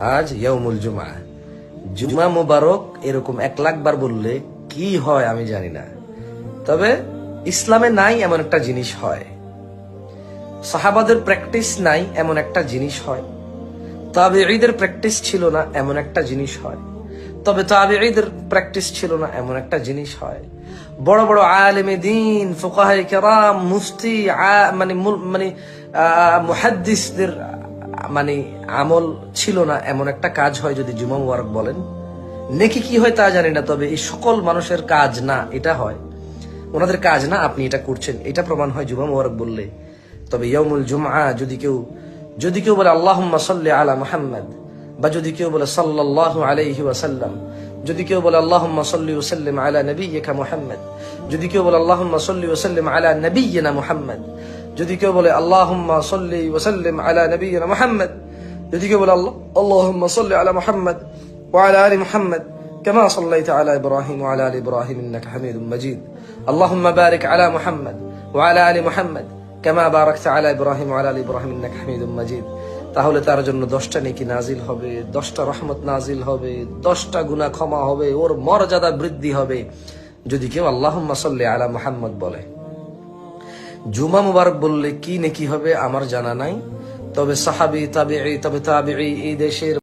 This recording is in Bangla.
আজ ইয়াউমুল জুমা, জুমা মুবারক এরকম 1,00,000 বার বললে কি হয় আমি জানি না, তবে ইসলামে নাই এমন একটা জিনিস হয়, সাহাবাদের প্র্যাকটিস নাই এমন একটা জিনিস হয়, তাবেঈদের প্র্যাকটিস ছিল না এমন একটা জিনিস হয়, তবে তাবেঈদের প্র্যাকটিস ছিল না এমন একটা জিনিস হয়, বড় বড় আলেমে দ্বীন, ফুকাহায়ে কেরাম, মুফতি, মানে মুহাদ্দিসদের মানে আমল ছিল না এমন একটা কাজ হয় যদি জুমা মুবারক বলেন। নেকি কি হয় তা জানি না, তবে এই সকল মানুষের কাজ না এটা হয়, ওনাদের কাজ না আপনি এটা করছেন, এটা প্রমাণ হয় জুমা মুবারক বললে। তবে ইয়াউমুল জুমআ যদি কেউ বলে আল্লাহুম্মা সাল্লি আলা মুহাম্মদ, বা যদি কেউ বলে সাল্লাল্লাহু আলাইহি ওয়াসাল্লাম, যদি কেউ বলে আল্লাহুম্মা সাল্লি ওয়া সাল্লিম আলা নাবিয়্যিকা মুহাম্মদ, যদি কেউ বলে আল্লাহুম্মা সাল্লি ওয়া সাল্লিম আলা নাবিয়্যিনা মুহাম্মদ, যদি কেউ বলে আল্লাহুম্মা সাল্লি ওয়া সাল্লিম আলা নাবিয়্যিনা মুহাম্মদ, যদি কেউ বলে আল্লাহুম্মা সাল্লি আলা মুহাম্মদ ওয়া আলা আলি মুহাম্মদ কামা সাল্লাইতা আলা ইব্রাহিম ওয়া আলা আলি ইব্রাহিম ইন্নাকা হামিদুম মাজিদ, আল্লাহুম্মা বারিক আলা মুহাম্মদ ওয়া আলা আলি মুহাম্মদ কামা বারাকতা আলা ইব্রাহিম ওয়া আলা আলি ইব্রাহিম ইন্নাকা হামিদুম মাজিদ, তাহলে তার জন্য 10টা নেকি নাজিল হবে, 10টা রহমত নাজিল হবে, 10টা গুনাহ ক্ষমা হবে, ওর মর্যাদা বৃদ্ধি হবে যদি কেউ আল্লাহুম্মা সাল্লি আলা মুহাম্মদ বলে। জুমা মুবারক বললে কি নেকি হবে আমার জানা নাই, তবে সাহাবী, তাবেঈ, তবে তাবেঈ, এই দেশের